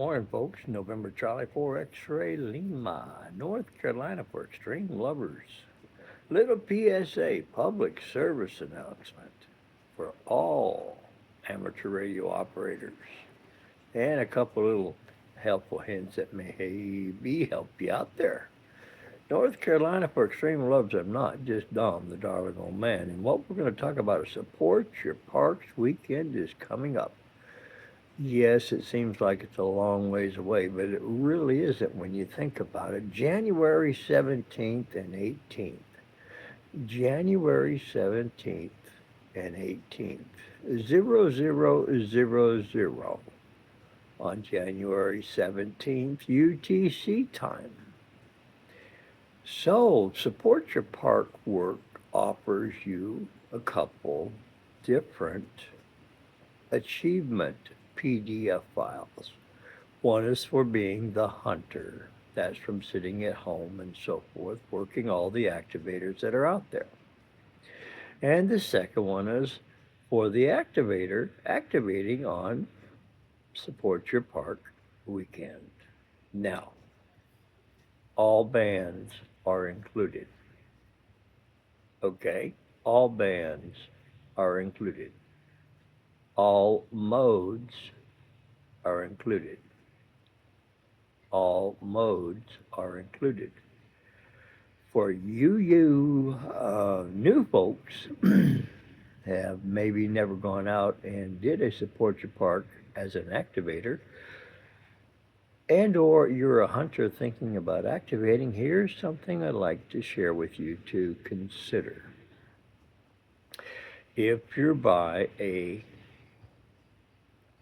Morning, folks. November Charlie 4 X-Ray Lima, North Carolina for extreme lovers. Little PSA, public service announcement for all amateur radio operators. And a couple little helpful hints that may maybe help you out there. North Carolina for extreme lovers. I'm not just Dom, the darling old man. And what we're going to talk about is Support Your Parks weekend is coming up. Yes, it seems like it's a long ways away, but it really isn't when you think about it. January 17th and 18th. January 17th and 18th. 0000 on January 17th, UTC time. So, Support Your Park Work offers you a couple different achievement PDF files. One is for being the hunter. That's from sitting at home and so forth, working all the activators that are out there. And the second one is for the activator, activating on Support Your Park weekend. Now, all bands are included. Okay? All bands are included. All modes are included. All modes are included. For you new folks have maybe never gone out and did a Support Your Park as an activator, and or you're a hunter thinking about activating, here's something I'd like to share with you to consider. If you're by a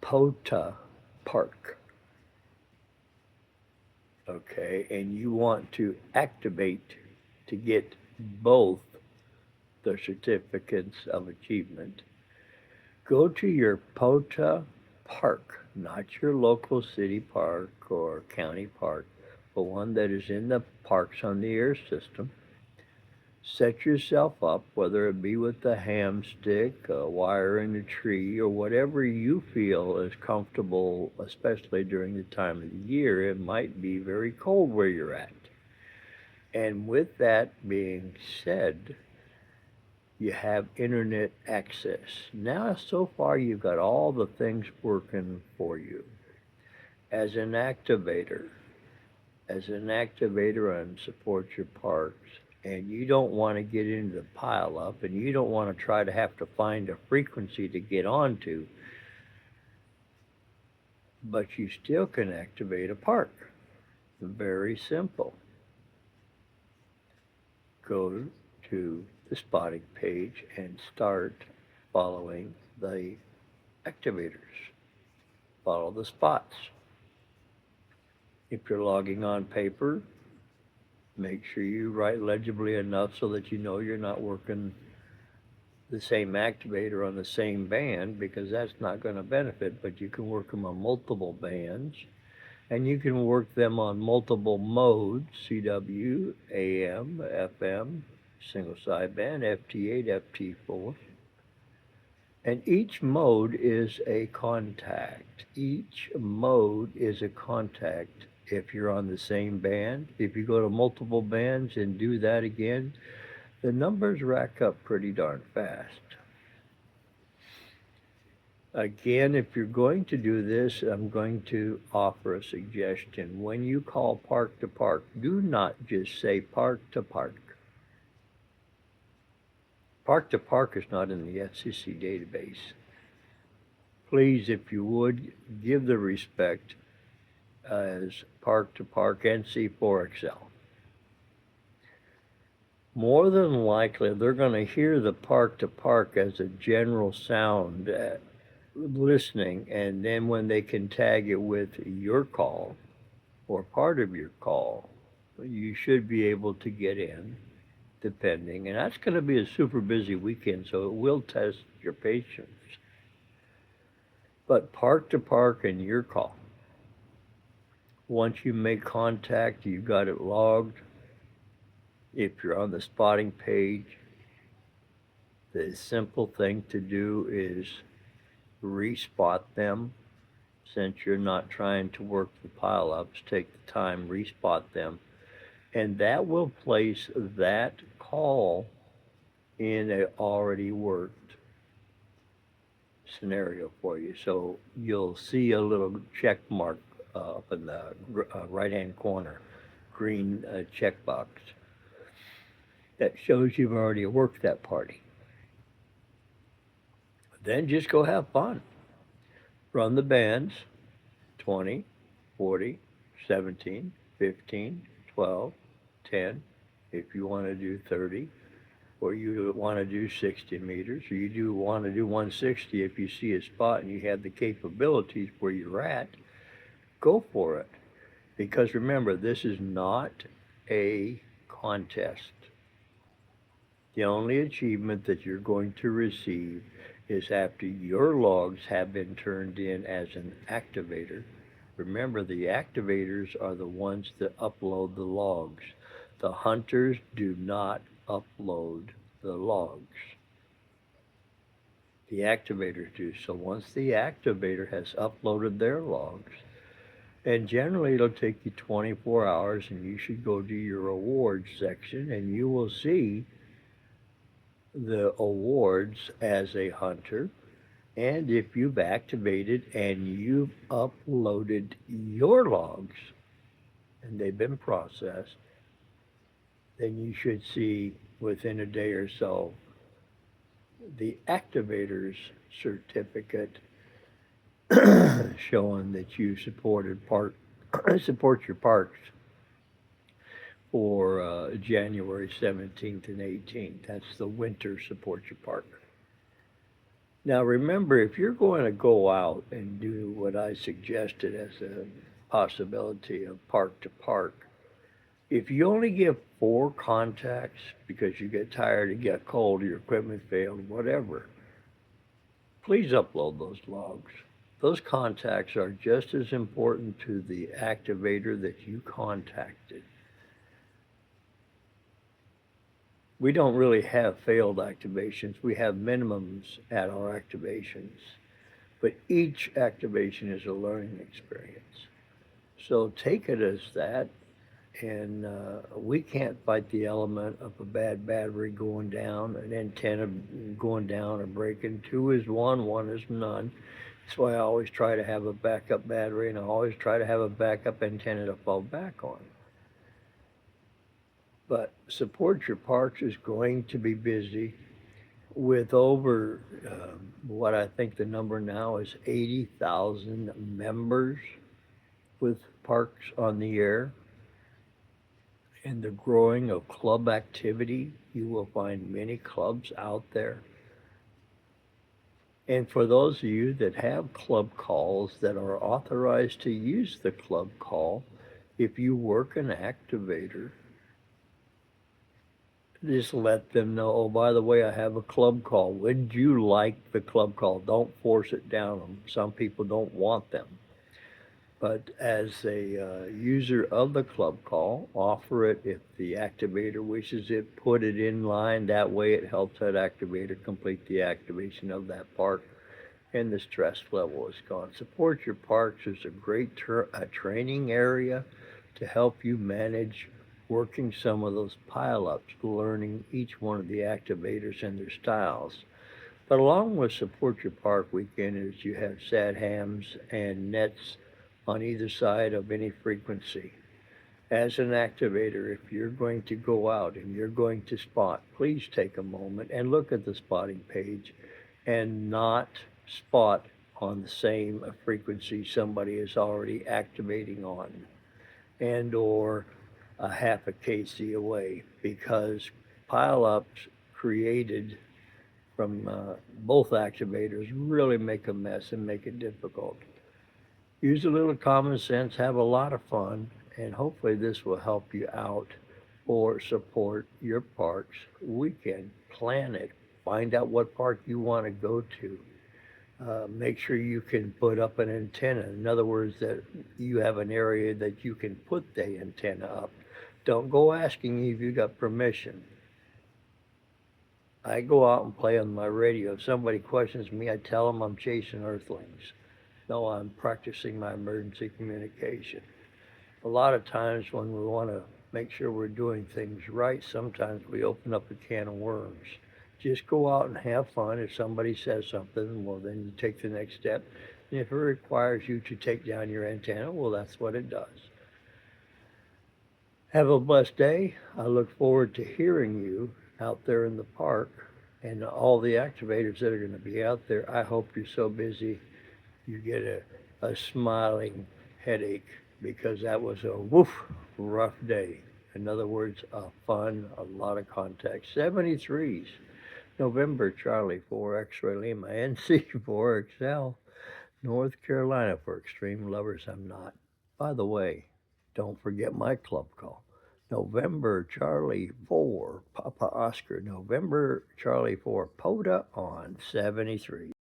POTA park, okay, and you want to activate to get both the certificates of achievement, go to your POTA park, not your local city park or county park, but one that is in the Parks on the Air system. Set yourself up, whether it be with the hamstick, a wire in a tree, or whatever you feel is comfortable, especially during the time of the year. It might be very cold where you're at. And with that being said, you have internet access. Now, so far, you've got all the things working for you. As an activator on Support Your Parks, and you don't want to get into the pile up, and you don't want to try to have to find a frequency to get onto, but you still can activate a park. Very simple. Go to the spotting page and start following the activators. Follow the spots. If you're logging on paper, make sure you write legibly enough so that you know you're not working the same activator on the same band, because that's not going to benefit, but you can work them on multiple bands, and you can work them on multiple modes, CW, AM, FM, single sideband, FT8, FT4. And each mode is a contact. Each mode is a contact. If you're on the same band, if you go to multiple bands and do that again, the numbers rack up pretty darn fast. Again, if you're going to do this, I'm going to offer a suggestion. When you call park to park, do not just say park to park. Park to park is not in the FCC database. Please, if you would, give the respect as park to park NC4XL. More than likely, they're going to hear the park to park as a general sound listening, and then when they can tag it with your call or part of your call, you should be able to get in, depending. And that's going to be a super busy weekend, so it will test your patience. But park to park and your call. Once you make contact, you've got it logged. If you're on the spotting page, the simple thing to do is respot them since you're not trying to work the pile-ups, take the time, respot them, and that will place that call in a already worked scenario for you. So you'll see a little check mark up in the right-hand corner, green check box that shows you've already worked that party. Then just go have fun. Run the bands 20, 40, 17, 15, 12, 10. If you want to do 30, or you want to do 60 meters, or you do want to do 160 if you see a spot and you have the capabilities where you're at, go for it. Because remember, this is not a contest. The only achievement that you're going to receive is after your logs have been turned in as an activator. Remember, the activators are the ones that upload the logs. The hunters do not upload the logs. The activators do. So once the activator has uploaded their logs, and generally it'll take you 24 hours, and you should go to your awards section and you will see the awards as a hunter. And if you've activated and you've uploaded your logs and they've been processed, then you should see within a day or so the activator's certificate showing that you support your parks for January 17th and 18th. That's the winter support your park. Now remember, if you're going to go out and do what I suggested as a possibility of park to park, if you only give 4 contacts because you get tired, you get cold, your equipment failed, whatever, please upload those logs. Those contacts are just as important to the activator that you contacted. We don't really have failed activations. We have minimums at our activations. But each activation is a learning experience. So take it as that. And we can't fight the element of a bad battery going down, an antenna going down or breaking. 2 is 1, 1 is none. That's why I always try to have a backup battery, and I always try to have a backup antenna to fall back on. But Support Your Parks is going to be busy with over what I think the number now is 80,000 members with parks on the air. And the growing of club activity, you will find many clubs out there. And for those of you that have club calls that are authorized to use the club call, if you work an activator, just let them know, oh, by the way, I have a club call. Would you like the club call? Don't force it down them. Some people don't want them. But as a user of the club call, offer it if the activator wishes it, put it in line. That way it helps that activator complete the activation of that park, and the stress level is gone. Support Your Parks is a great training area to help you manage working some of those pile-ups, learning each one of the activators and their styles. But along with Support Your Park weekend, you have sad hams and nets on either side of any frequency. As an activator, if you're going to go out and you're going to spot, please take a moment and look at the spotting page and not spot on the same frequency somebody is already activating on, and or a half a kc away, because pile-ups created from both activators really make a mess and make it difficult. Use a little common sense, have a lot of fun, and hopefully this will help you out or Support Your Parks weekend. Plan it. Find out what park you want to go to. Make sure you can put up an antenna. In other words, that you have an area that you can put the antenna up. Don't go asking if you got permission. I go out and play on my radio. If somebody questions me, I tell them I'm chasing earthlings. know I'm practicing my emergency communication. A lot of times when we want to make sure we're doing things right, sometimes we open up a can of worms. Just go out and have fun. If somebody says something, well, then you take the next step. And if it requires you to take down your antenna, well, that's what it does. Have a blessed day. I look forward to hearing you out there in the park and all the activators that are going to be out there. I hope you're so busy you get a smiling headache because that was a rough day. In other words, a lot of contact. 73s, November, Charlie 4 X-ray Lima, NC4XL, North Carolina for extreme lovers. I'm not. By the way, don't forget my club call. November Charlie 4 Papa Oscar, November Charlie 4 POTA on 73.